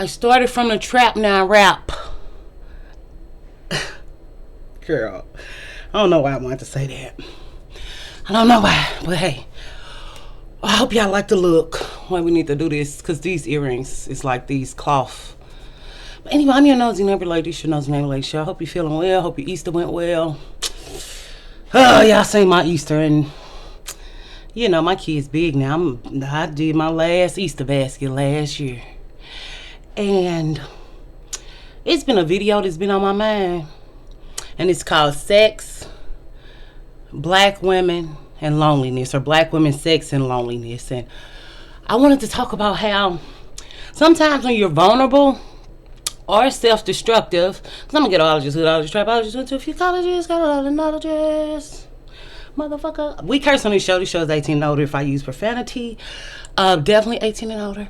I started from the trap, now I rap. Girl, I don't know why I wanted to say that. I don't know why, but hey, I hope y'all like the look. Why we need to do this, because these earrings is like these cloth. But anyway, I'm your nosy neighbor lady. This your nosy neighbor lady show. I hope you're feeling well. Hope your Easter went well. Oh, y'all seen my Easter, and you know my kid's big now. I did my last Easter basket last year, and it's been a video that's been on my mind, and it's called Sex, Black Women, and Loneliness, or Black Women, Sex, and Loneliness. And I wanted to talk about how sometimes when you're vulnerable or self-destructive, because I'm gonna get ologist, hoodologist, trapologist, went to a few colleges, got a lot of knowledges, motherfucker. We curse on this show. This show is 18 and older if I use profanity. Definitely 18 and older.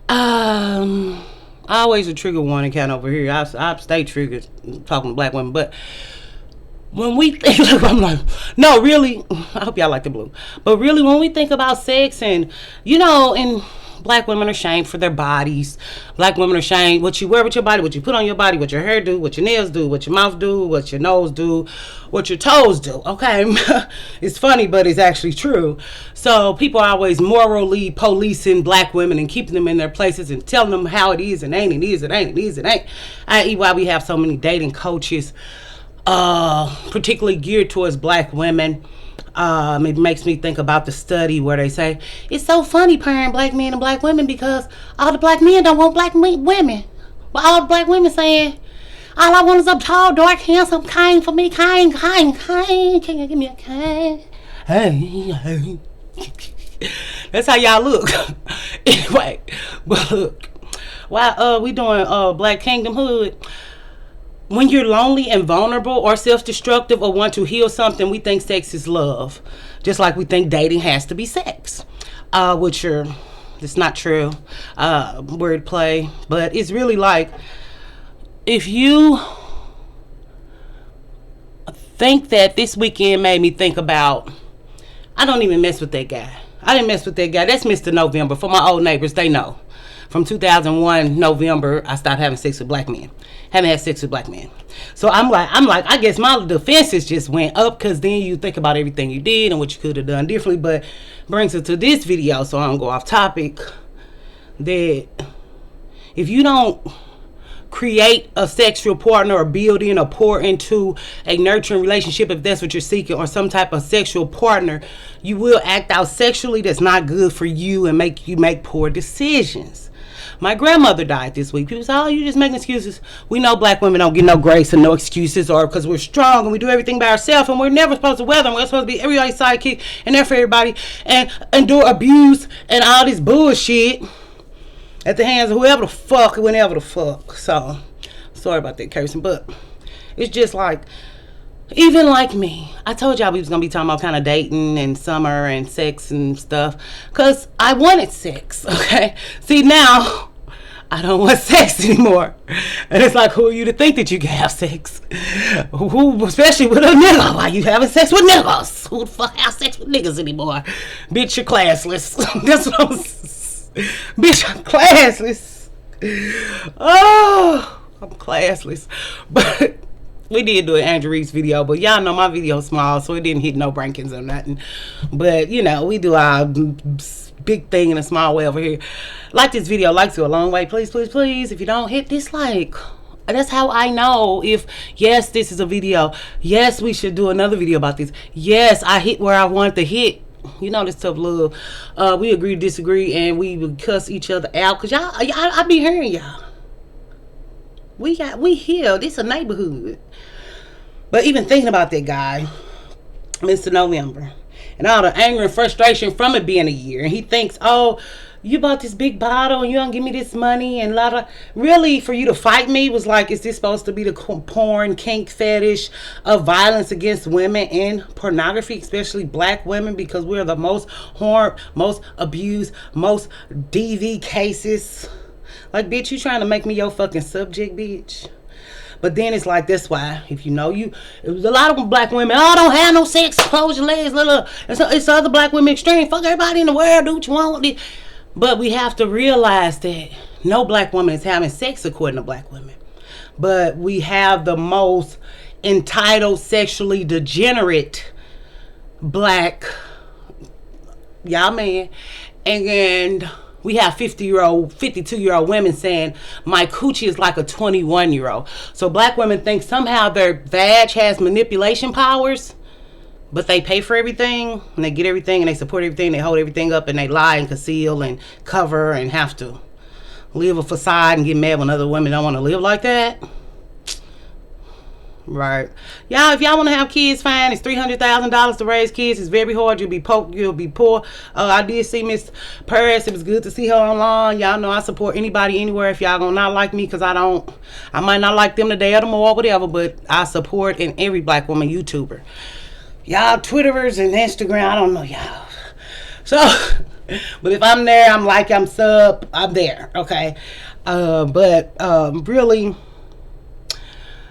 I always a trigger warning count over here. I stay triggered talking to black women, but when we think, I'm like, no, really, I hope y'all like the blue. But really, when we think about sex, and you know, and black women are shamed for their bodies. Black women are shamed what you wear with your body, what you put on your body, what your hair do, what your nails do, what your mouth do, what your nose do, what your toes do. Okay, it's funny, but it's actually true. So people are always morally policing black women and keeping them in their places and telling them how it is and ain't, it is, it ain't, it is, it ain't. I.e., why we have so many dating coaches, particularly geared towards black women. It makes me think about the study where they say it's so funny pairing black men and black women because all the black men don't want black women. But all the black women saying, all I want is a tall, dark, handsome, kind for me, kind. Can you give me a kind? Hey. That's how y'all look. Anyway, but look, while we doing Black Kingdom Hood, when you're lonely and vulnerable or self-destructive or want to heal something, we think sex is love. Just like we think dating has to be sex. It's not true. Wordplay. But it's really like, if you think that this weekend made me think about, I don't even mess with that guy. I didn't mess with that guy. That's Mr. November. For my old neighbors, they know. From 2001 November, I stopped having sex with black men. Haven't had sex with black men. So I'm like, I guess my defenses just went up, because then you think about everything you did and what you could have done differently. But brings it to this video, so I don't go off topic, that if you don't create a sexual partner or build in or pour into a nurturing relationship, if that's what you're seeking, or some type of sexual partner, you will act out sexually that's not good for you and make you make poor decisions. My grandmother died this week. People say, oh, you just making excuses. We know black women don't get no grace and no excuses, or because we're strong and we do everything by ourselves, and we're never supposed to weather them. We're supposed to be everybody's sidekick and there for everybody, and endure abuse and all this bullshit at the hands of whoever the fuck, whenever the fuck. So, sorry about that cursing, but it's just like, even like me, I told y'all we was going to be talking about kind of dating and summer and sex and stuff, because I wanted sex, okay? See, now, I don't want sex anymore. And it's like, who are you to think that you can have sex? Who, especially with a nigga? Why you having sex with niggas? Who the fuck have sex with niggas anymore? Bitch, you're classless. That's what I'm saying. Bitch, I'm classless. Oh, I'm classless. But we did do an Andrew Reese video, but y'all know my video's small, so it didn't hit no rankings or nothing. But, you know, we do our big thing in a small way over here. Like this video, like to a long way. Please, please, please. If you don't, hit dislike. That's how I know if, yes, this is a video. Yes, we should do another video about this. Yes, I hit where I wanted to hit. You know, this tough love. We agree to disagree, and we would cuss each other out. Because y'all, I be hearing y'all. We here. This a neighborhood. But even thinking about that guy, Mr. November, and all the anger and frustration from it being a year, and he thinks, oh, you bought this big bottle and you don't give me this money, and really, for you to fight me was like, is this supposed to be the porn kink fetish of violence against women and pornography, especially black women, because we're the most harmed, most abused, most DV cases. Like, bitch, you trying to make me your fucking subject, bitch? But then it's like, that's why, if you know, it was a lot of black women, oh, don't have no sex, close your legs, it's other black women extreme, fuck everybody in the world, do what you want. But we have to realize that no black woman is having sex according to black women. But we have the most entitled, sexually degenerate black y'all man. And we have 52-year-old women saying my coochie is like a 21-year-old. So black women think somehow their vag has manipulation powers, but they pay for everything and they get everything and they support everything, they hold everything up and they lie and conceal and cover and have to live a facade and get mad when other women don't want to live like that. Right. Y'all, if y'all want to have kids, fine. It's $300,000 to raise kids. It's very hard. You'll be poor. I did see Miss Paris. It was good to see her online. Y'all know I support anybody anywhere. If y'all gonna not like me, because I might not like them today or tomorrow or whatever, but I support in every black woman YouTuber. Y'all Twitterers and Instagram, I don't know y'all. So, but if I'm there, I'm sub, I'm there, okay? Really,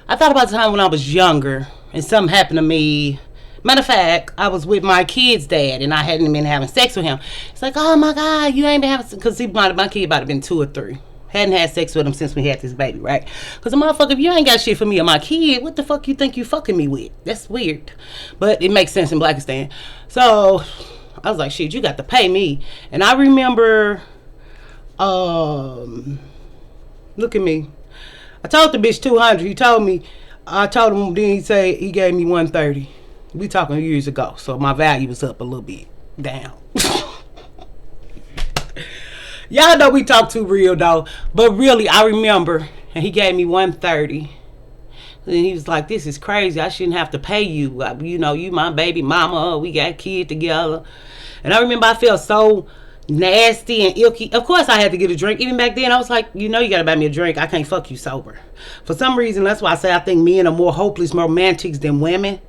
I thought about the time when I was younger and something happened to me. Matter of fact, I was with my kid's dad and I hadn't been having sex with him. It's like, oh my God, you ain't been having sex. Because my kid might have been 2 or 3. Hadn't had sex with him since we had this baby, right? Because the motherfucker, if you ain't got shit for me or my kid, what the fuck you think you fucking me with? That's weird. But it makes sense in Blackistan. So I was like, shit, you got to pay me. And I remember, look at me. I told the bitch 200. He told me, I told him, then he gave me 130. We talking years ago, so my value was up a little bit. Down. Y'all know we talk too real though, but really I remember, and he gave me 130. And he was like, this is crazy. I shouldn't have to pay you. You know, you my baby mama. We got kids together. And I remember I felt so nasty and icky. Of course I had to get a drink. Even back then I was like, you know, you gotta buy me a drink. I can't fuck you sober. For some reason, that's why I say I think men are more hopeless romantics than women.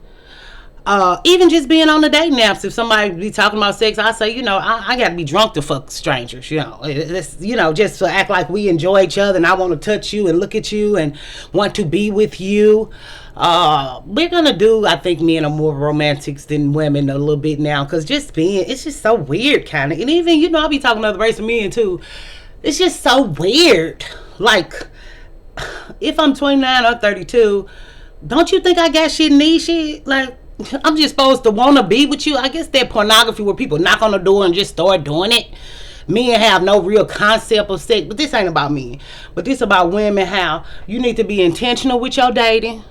Even just being on the dating apps, if somebody be talking about sex, I say, you know, I gotta be drunk to fuck strangers, you know. It's, you know, just to act like we enjoy each other and I want to touch you and look at you and want to be with you. We're gonna do, I think men are more romantics than women a little bit now, because it's just so weird kind of. And even, you know, I'll be talking to other race of men too. It's just so weird. Like, if I'm 29 or 32, don't you think I got shit and need shit? Like, I'm just supposed to want to be with you? I guess that pornography where people knock on the door and just start doing it. Men have no real concept of sex, but this ain't about men. But this about women, how you need to be intentional with your dating.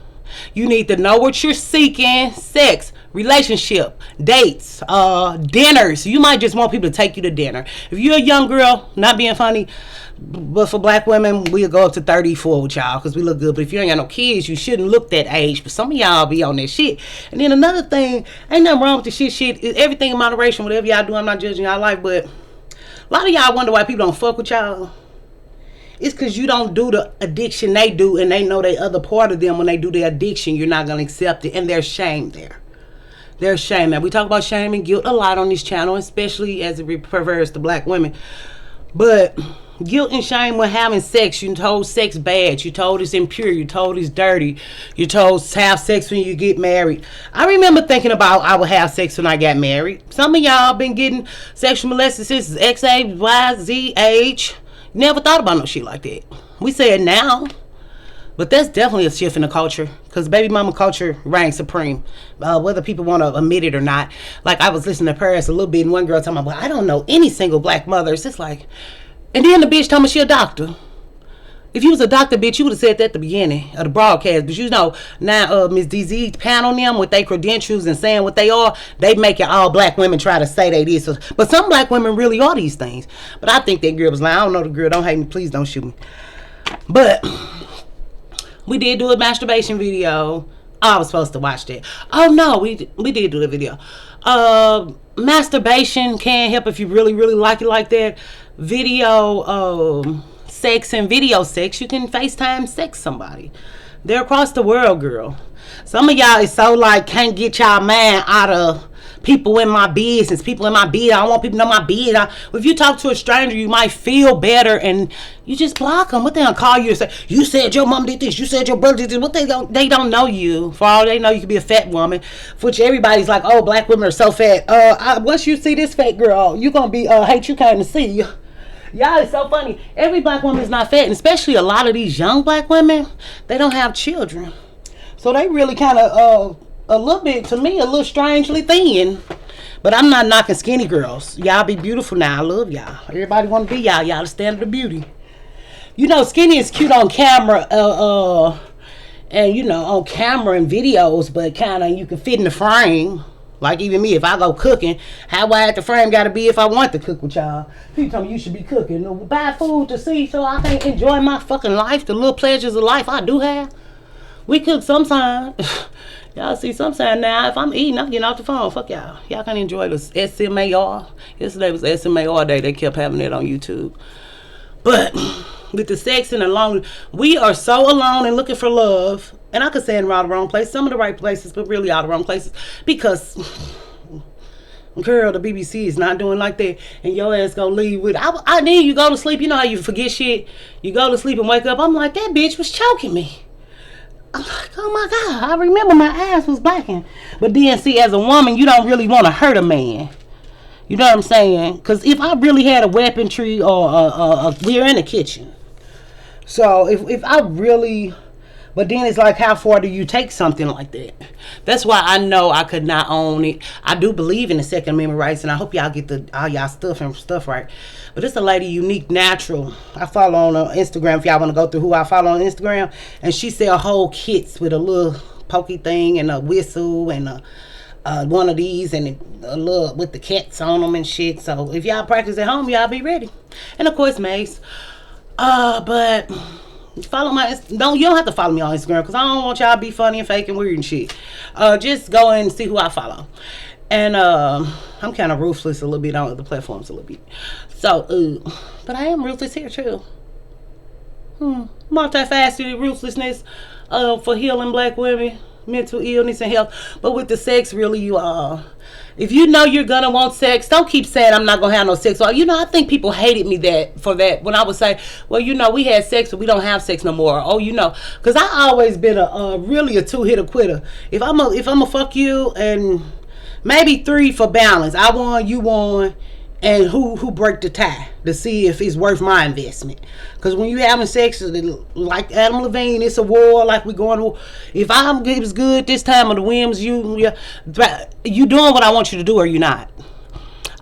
You need to know what you're seeking. Sex, relationship, dates, dinners. You might just want people to take you to dinner. If you're a young girl, not being funny, but for black women, we'll go up to 34 with y'all because we look good. But if you ain't got no kids, you shouldn't look that age. But some of y'all be on that shit. And then another thing, ain't nothing wrong with the shit. Everything in moderation, whatever y'all do, I'm not judging y'all life. But a lot of y'all wonder why people don't fuck with y'all. It's because you don't do the addiction they do, and they know the other part of them when they do the addiction, you're not going to accept it. And there's shame there. There's shame there. We talk about shame and guilt a lot on this channel, especially as it refers to black women. But guilt and shame with having sex. You told sex bad. You told it's impure. You told it's dirty. You told have sex when you get married. I remember thinking about I would have sex when I got married. Some of y'all been getting sexual molested since X, A, Y, Z age. Never thought about no shit like that. We say it now, but that's definitely a shift in the culture, because baby mama culture reigns supreme, whether people want to admit it or not. Like, I was listening to Paris a little bit, and one girl told me, well, I don't know any single black mother. It's just like, and then the bitch told me she a doctor. If you was a doctor, bitch, you would have said that at the beginning of the broadcast. But you know, now Miss DZ panel them with their credentials and saying what they are, they make it all black women try to say they this. But some black women really are these things. But I think that girl was lying. I don't know the girl. Don't hate me. Please don't shoot me. But we did do a masturbation video. I was supposed to watch that. Oh, no, we did do the video. Masturbation can help if you really, really like it like that. Video, sex and video sex, you can FaceTime sex somebody. They're across the world, girl. Some of y'all is so like can't get y'all mind out of people in my business, people in my bed. I don't want people to know my bed. If you talk to a stranger, you might feel better and you just block them. What they gonna call you and say, you said your mom did this, you said your brother did this. What they don't know you. For all they know, you could be a fat woman, which everybody's like, oh, black women are so fat. Once you see this fat girl, you gonna be hate you came to see you. Y'all, it's so funny. Every black woman is not fat, and especially a lot of these young black women, they don't have children. So they really kind of, a little bit, to me, a little strangely thin. But I'm not knocking skinny girls. Y'all be beautiful now. I love y'all. Everybody want to be y'all. Y'all the standard of beauty. You know, skinny is cute on camera, and you know, on camera and videos, but kind of you can fit in the frame. Like even me, if I go cooking, how wide the frame got to be if I want to cook with y'all? People tell me you should be cooking. No, buy food to see so I can enjoy my fucking life, the little pleasures of life I do have. We cook sometimes. Y'all see sometimes now, if I'm eating, I'm getting off the phone. Fuck y'all. Y'all can enjoy the SMAR. Yesterday was SMAR day. They kept having it on YouTube. But with the sex and alone, we are so alone and looking for love. And I could say in all the wrong places, some of the right places, but really all the wrong places. Because, girl, the BBC is not doing like that. And your ass gonna leave with, I need you go to sleep. You know how you forget shit? You go to sleep and wake up. I'm like, that bitch was choking me. I'm like, oh my God, I remember my ass was blacking. But then, see, as a woman, you don't really want to hurt a man. You know what I'm saying? Because if I really had a weaponry or we're in the kitchen. So if I really, but then it's like, how far do you take something like that? That's why I know I could not own it. I do believe in the Second Amendment rights, and I hope y'all get all y'all stuff right. But it's a lady, Unique Natural. I follow on Instagram if y'all want to go through who I follow on Instagram. And she sell whole kits with a little pokey thing and a whistle and one of these and a little with the cats on them and shit. So if y'all practice at home, y'all be ready. And of course, mace. But follow my you don't have to follow me on Instagram because I don't want y'all to be funny and fake and weird and shit. Just go and see who I follow. And I'm kind of ruthless a little bit on other platforms a little bit. So, but I am ruthless here too. Multifaceted ruthlessness for healing black women, mental illness and health. But with the sex, really, you are. If you know you're gonna want sex, don't keep saying I'm not gonna have no sex. Or, you know, I think people hated me for that when I would say, well, you know, we had sex, but we don't have sex no more. Oh, you know, because I always been really a two-hitter quitter. If I'm a fuck you and maybe 3 for balance. I won, you won, and who break the tie to see if it's worth my investment. Because when you having sex, like Adam Levine, it's a war. Like we going to war. If it was good this time or the whims, you doing what I want you to do or you not.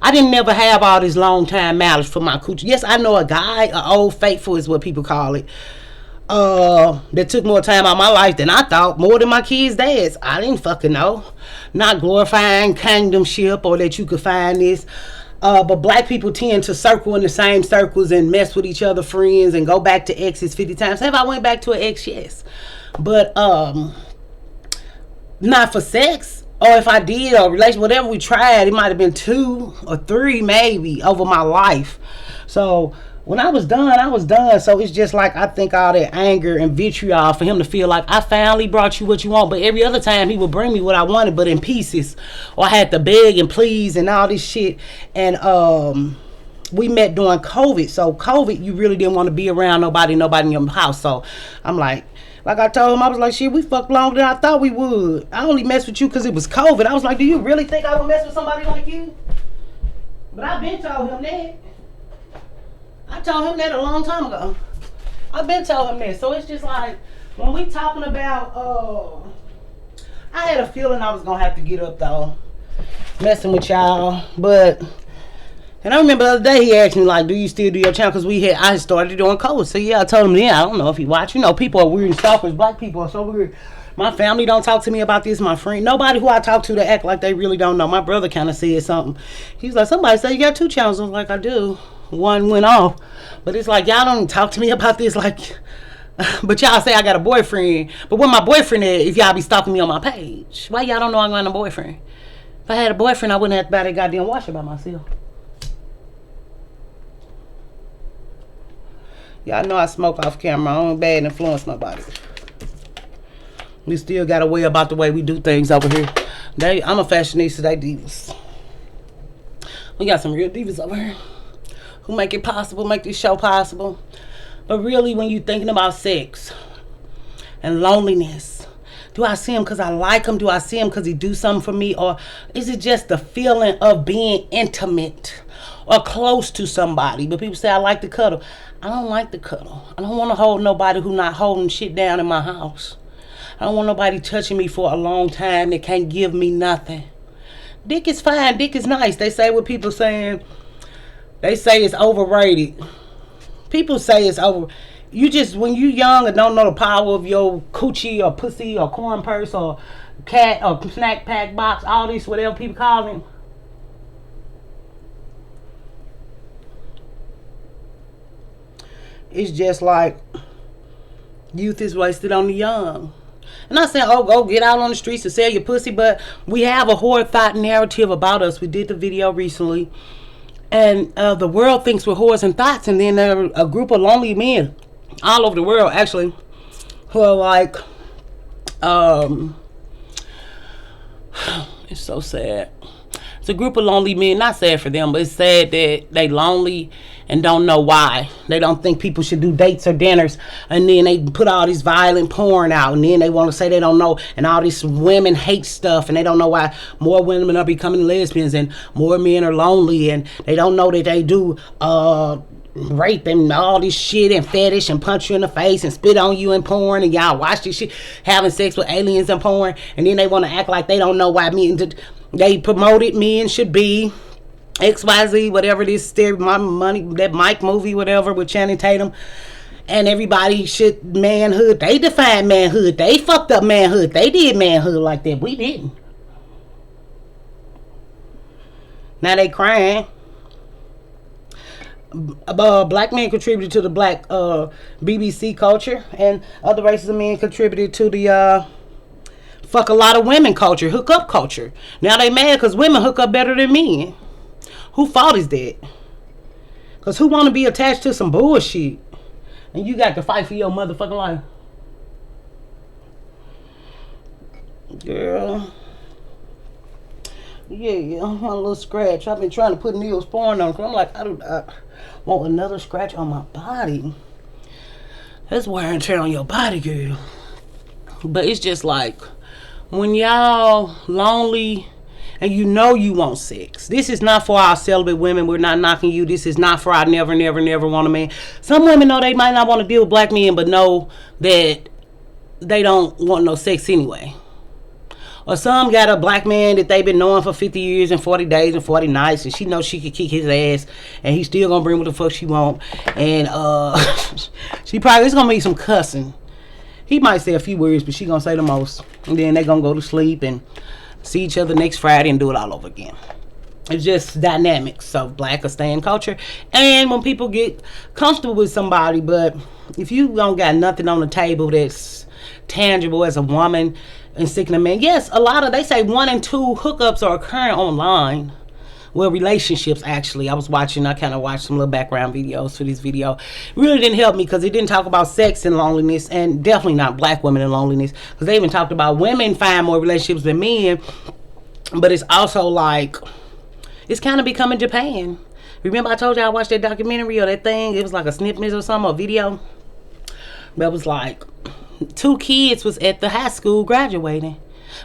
I didn't never have all this long time mileage for my coochie. Yes, I know a guy, an old faithful is what people call it. That took more time out of my life than I thought, more than my kids' dads. I didn't fucking know. Not glorifying kingdomship or that you could find this. But black people tend to circle in the same circles and mess with each other friends and go back to exes 50 times. Have I went back to an ex? Yes. But not for sex. Or if I did, or relation, whatever we tried, it might have been 2 or 3 maybe over my life. So when I was done, I was done. So it's just like, I think all that anger and vitriol for him to feel like I finally brought you what you want. But every other time he would bring me what I wanted, but in pieces. Or I had to beg and please and all this shit. And we met during COVID. So COVID, you really didn't want to be around nobody in your house. So I'm like I told him, I was like, shit, we fucked longer than I thought we would. I only messed with you because it was COVID. I was like, do you really think I would mess with somebody like you? But I've been told him that. I told him that a long time ago. I've been telling him that. So it's just like, when we talking about, I had a feeling I was going to have to get up, though, messing with y'all. But, and I remember the other day he asked me, like, do you still do your channel? Because I started doing code. So, yeah, I told him, yeah, I don't know if he watch. You know, people are weird and stalkers. Black people are so weird. My family don't talk to me about this. My friend, nobody who I talk to, they act like they really don't know. My brother kind of said something. He's like, somebody said you got 2 channels. I was like, I do. One went off, but it's like y'all don't talk to me about this, like, but y'all say I got a boyfriend. But when my boyfriend is, if y'all be stalking me on my page, why y'all don't know I got a boyfriend? If I had a boyfriend, I wouldn't have to buy that goddamn washer by myself. Y'all know I smoke off camera. I don't bad influence nobody. We still got a way about the way we do things over here. I'm a fashionista. They divas. We got some real divas over here who make it possible, make this show possible. But really, when you're thinking about sex and loneliness, do I see him because I like him? Do I see him because he do something for me? Or is it just the feeling of being intimate? or close to somebody. But people say I like to cuddle. I don't like to cuddle. I don't want to hold nobody who not holding shit down in my house. I don't want nobody touching me for a long time that can't give me nothing. Dick is fine. Dick is nice. They say what people saying. They say it's overrated. People say it's over. You just, when you young and don't know the power of your coochie or pussy or corn purse or cat or snack pack box, all this, whatever people call it. It's just like youth is wasted on the young. I'm not saying, oh, go get out on the streets and sell your pussy, but we have a whore thought narrative about us. We did the video recently. And the world thinks we're whores and thoughts. And then there are a group of lonely men all over the world, actually, who are like, it's so sad. It's a group of lonely men, not sad for them, but it's sad that they lonely and don't know why. They don't think people should do dates or dinners, and then they put all this violent porn out, and then they want to say they don't know, and all this women hate stuff, and they don't know why more women are becoming lesbians and more men are lonely, and they don't know that they do rape and all this shit and fetish and punch you in the face and spit on you in porn, and y'all watch this shit, having sex with aliens in porn, and then they want to act like they don't know why they promoted men should be XYZ, whatever this my money, that Mike movie, whatever, with Channing Tatum, and everybody should manhood. They defined manhood. They fucked up manhood. They did manhood like that. We didn't. Now they crying. Black men contributed to the black BBC culture, and other races of men contributed to the fuck a lot of women culture, hook up culture. Now they mad because women hook up better than men. Who fault is that? Because who want to be attached to some bullshit? And you got to fight for your motherfucking life. Girl. Yeah, my little scratch. I've been trying to put Neosporin on. I'm like, I want another scratch on my body. That's wear and tear on your body, girl. But it's just like, when y'all lonely and you know you want sex. This is not for our celibate women. We're not knocking you. This is not for our never want a man. Some women know they might not want to deal with black men, but know that they don't want no sex anyway. Or some got a black man that they've been knowing for 50 years and 40 days and 40 nights, and she knows she could kick his ass, and he's still gonna bring what the fuck she want. And she probably, it's gonna be some cussing. He might say a few words, but she gonna say the most. And then they gonna go to sleep and see each other next Friday and do it all over again. It's just dynamics of black or staying culture. And when people get comfortable with somebody, but if you don't got nothing on the table that's tangible as a woman and seeking a man, yes, a lot of, they say 1 and 2 hookups are occurring online. Well, relationships, actually. I kind of watched some little background videos for this video. It really didn't help me because it didn't talk about sex and loneliness, and definitely not black women and loneliness, because they even talked about women find more relationships than men. But it's also like, it's kind of becoming Japan. Remember I told you I watched that documentary or that thing? It was like a snippet or something, a video. But it was like 2 kids was at the high school graduating.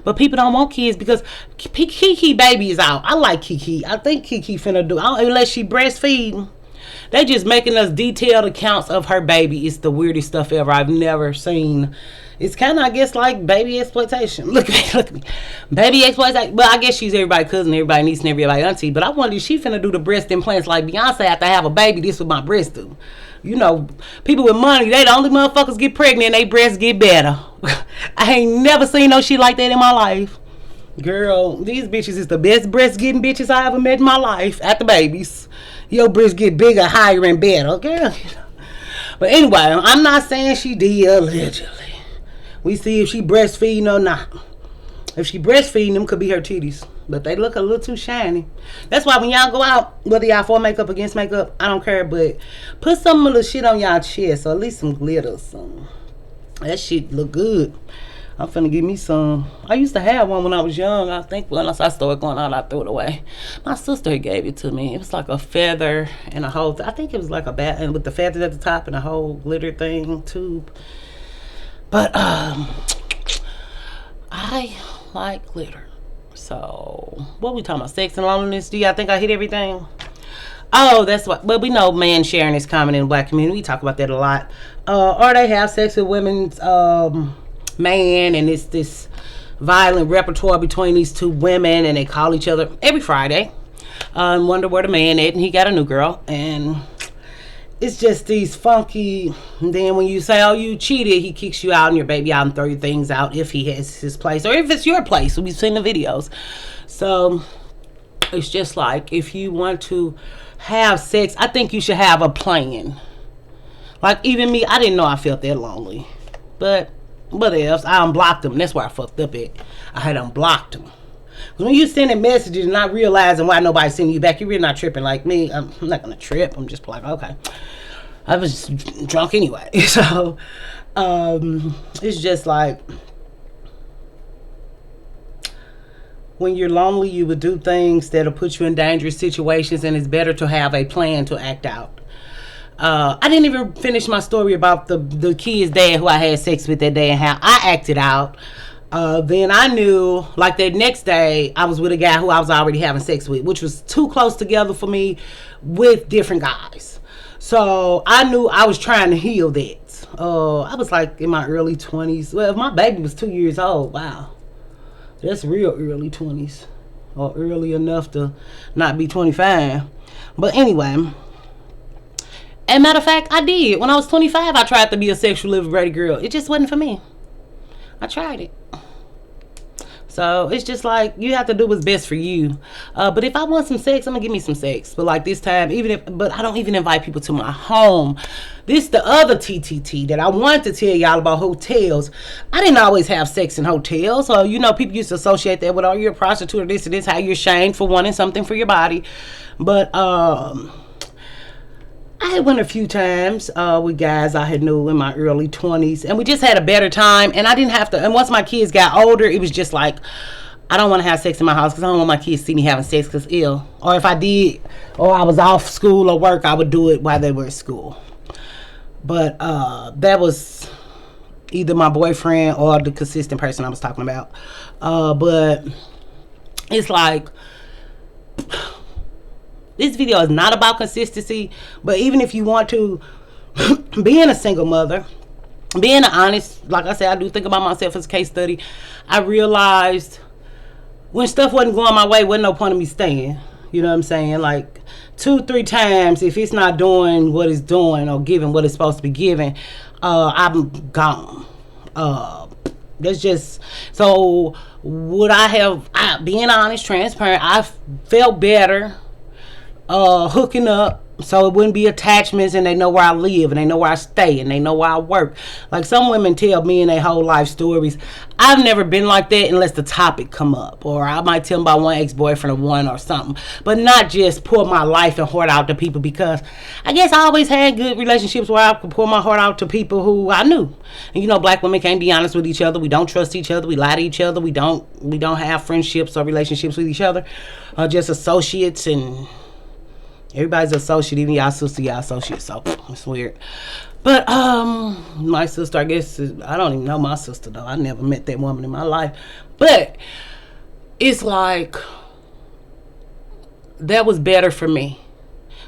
But people don't want kids because Kiki baby is out. I like Kiki. I think Kiki finna do, unless she breastfeeding. They just making us detailed accounts of her baby. It's the weirdest stuff ever. I've never seen. It's kind of, I guess, like baby exploitation. Look at me. Baby exploitation. Well, I guess she's everybody's cousin, everybody niece, and everybody auntie. But I wonder if she finna do the breast implants like Beyonce after I have a baby. This what my breast do. You know, people with money, they the only motherfuckers get pregnant and they breasts get better. I ain't never seen no shit like that in my life. Girl, these bitches is the best breast getting bitches I ever met in my life after babies. Your breasts get bigger, higher, and better, girl. But anyway, I'm not saying she did, allegedly. We see if she breastfeeding or not. If she breastfeeding, them could be her titties. But they look a little too shiny. That's why when y'all go out, whether y'all for makeup, against makeup, I don't care. But put some of the shit on y'all chest, or at least some glitter or something. That shit look good. I'm finna give me some. I used to have one when I was young. I think once I started going out, I threw it away. My sister gave it to me. It was like a feather and a whole, I think it was like a bat, and with the feathers at the top and a whole glitter thing, tube. But I like glitter. So, what we talking about? Sex and loneliness? Do y'all think I hit everything? Oh, that's what. But we know man sharing is common in the black community. We talk about that a lot. Or they have sex with women's man, and it's this violent repertoire between these two women, and they call each other every Friday and wonder where the man at, and he got a new girl, and it's just these funky. And then when you say, "Oh, you cheated," he kicks you out and your baby out and throw your things out if he has his place or if it's your place. We've seen the videos, so it's just like if you want to have sex, I think you should have a plan. Like even me, I didn't know I felt that lonely, but what else? I unblocked them. That's where I fucked up at. I had unblocked them. When you sending messages and not realizing why nobody's sending you back, you're really not tripping like me. I'm not gonna trip. I'm just like, okay. I was drunk anyway. So it's just like when you're lonely, you would do things that'll put you in dangerous situations, and it's better to have a plan to act out. I didn't even finish my story about the kid's dad who I had sex with that day and how I acted out. Then I knew, like that next day, I was with a guy who I was already having sex with, which was too close together for me with different guys. So I knew I was trying to heal that. I was like in my early 20s. Well, if my baby was 2 years old, wow. That's real early 20s. Or early enough to not be 25. But anyway, as a matter of fact, I did. When I was 25, I tried to be a sexually liberated girl. It just wasn't for me. I tried it. So it's just like you have to do what's best for you. But if I want some sex, I'm gonna give me some sex. But like this time, but I don't even invite people to my home. This the other TTT that I wanted to tell y'all about hotels. I didn't always have sex in hotels. So people used to associate that with, oh, you're a prostitute or this and this, how you're shamed for wanting something for your body. But I had went a few times with guys I had knew in my early 20s, and we just had a better time, and I didn't have to, and once my kids got older, it was just like, I don't want to have sex in my house because I don't want my kids to see me having sex because ill. Or if I did, or I was off school or work, I would do it while they were at school. But that was either my boyfriend or the consistent person I was talking about. But it's like, this video is not about consistency, but even if you want to, being a single mother, being honest, like I said, I do think about myself as a case study. I realized when stuff wasn't going my way, wasn't no point in me staying. You know what I'm saying? Like 2-3 times, if it's not doing what it's doing or giving what it's supposed to be giving, I'm gone. That's just, so would I have, being honest, transparent, I felt better hooking up, so it wouldn't be attachments, and they know where I live, and they know where I stay, and they know where I work. Like some women tell me in their whole life stories. I've never been like that unless the topic come up, or I might tell them about one ex-boyfriend or one or something, but not just pour my life and heart out to people, because I guess I always had good relationships where I could pour my heart out to people who I knew. And black women can't be honest with each other. We don't trust each other. We lie to each other. We don't have friendships or relationships with each other. Just associates, and everybody's associate, even y'all sister, y'all associate, so it's weird. But my sister, I guess, I don't even know my sister though. I never met that woman in my life. But it's like that was better for me,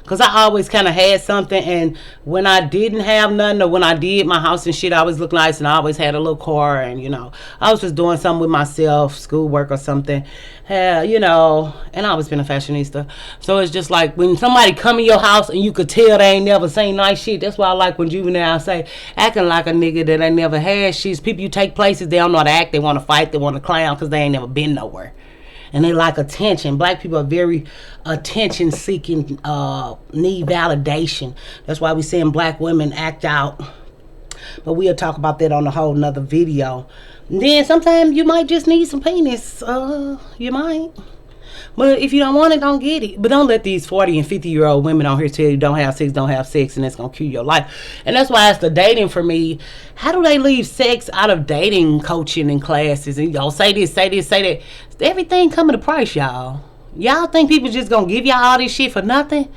because I always kind of had something, and when I didn't have nothing, or when I did, my house and shit, I always looked nice, and I always had a little car, and I was just doing something with myself, schoolwork or something, and I always been a fashionista. So it's just like when somebody come in your house and you could tell they ain't never seen nice shit. That's why I like when Juvenile say, acting like a nigga that ain't never had shit. People you take places, they don't know how to act, they want to fight, they want to clown, because they ain't never been nowhere. And they like attention. Black people are very attention-seeking, need validation. That's why we seeing black women act out. But we'll talk about that on a whole nother video. And then sometimes you might just need some penis. You might. But if you don't want it, don't get it. But don't let these 40 and 50-year-old women on here tell you don't have sex, and that's going to kill your life. And that's why it's the dating for me. How do they leave sex out of dating coaching and classes? And say this, say this, say that. Everything come at a price, y'all. Y'all think people just going to give y'all all this shit for nothing?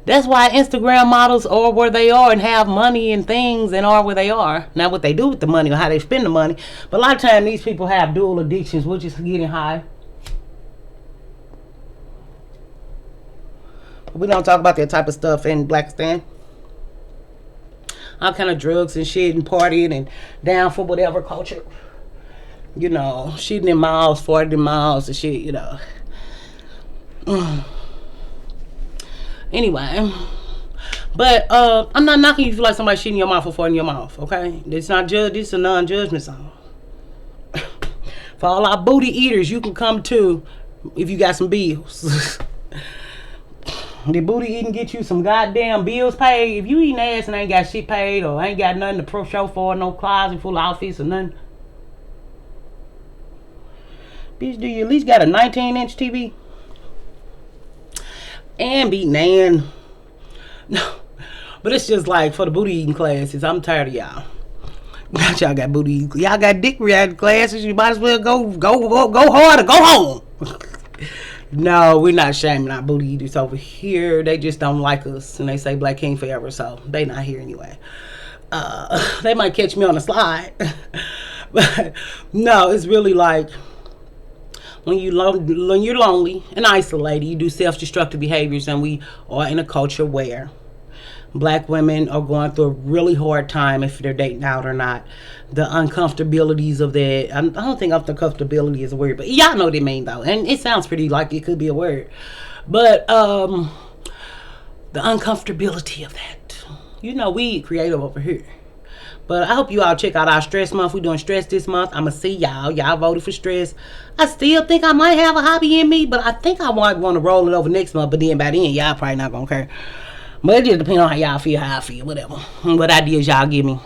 That's why Instagram models are where they are and have money and things and are where they are. Not what they do with the money or how they spend the money. But a lot of times these people have dual addictions, which is getting high. We don't talk about that type of stuff in Blackistan. All kind of drugs and shit and partying and down for whatever culture. You know, shooting in miles, 40 miles and shit, you know. Anyway. But I'm not knocking you if you like somebody shitting in your mouth or farting in your mouth, okay? This is a non-judgment zone. For all our booty eaters, you can come too if you got some bills. The booty eating get you some goddamn bills paid. If you eating ass and ain't got shit paid or ain't got nothing to pro show for, no closet full of outfits or nothing. Bitch, do you at least got a 19-inch TV? And be nan. No. But it's just like for the booty eating classes, I'm tired of y'all. Y'all got booty, y'all got dick reacting classes. You might as well go hard or go home. No, we're not shaming our booty eaters over here. They just don't like us, and they say Black King forever, so they not here anyway. They might catch me on the slide, but no, it's really like when you're lonely and isolated, you do self-destructive behaviors, and we are in a culture where Black women are going through a really hard time if they're dating out or not. The uncomfortabilities of that. I don't think uncomfortability is a word, but y'all know what I mean though. And it sounds pretty like it could be a word. But the uncomfortability of that. You know, we creative over here. But I hope you all check out our stress month. We're doing stress this month. I'ma see y'all. Y'all voted for stress. I still think I might have a hobby in me, but I think I might want to roll it over next month. But then by then, y'all probably not gonna care. But it just depends on how y'all feel, how I feel, whatever. What ideas y'all give me.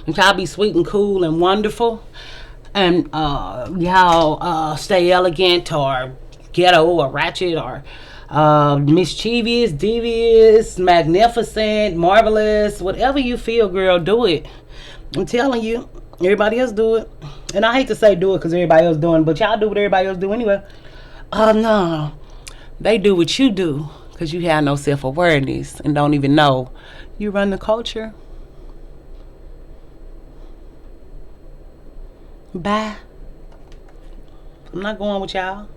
Y'all be sweet and cool and wonderful. And y'all stay elegant or ghetto or ratchet or mischievous, devious, magnificent, marvelous. Whatever you feel, girl, do it. I'm telling you. Everybody else do it. And I hate to say do it because everybody else doing it, but y'all do what everybody else do anyway. Oh, no. They do what you do. Because you have no self-awareness and don't even know you run the culture. Bye. I'm not going with y'all.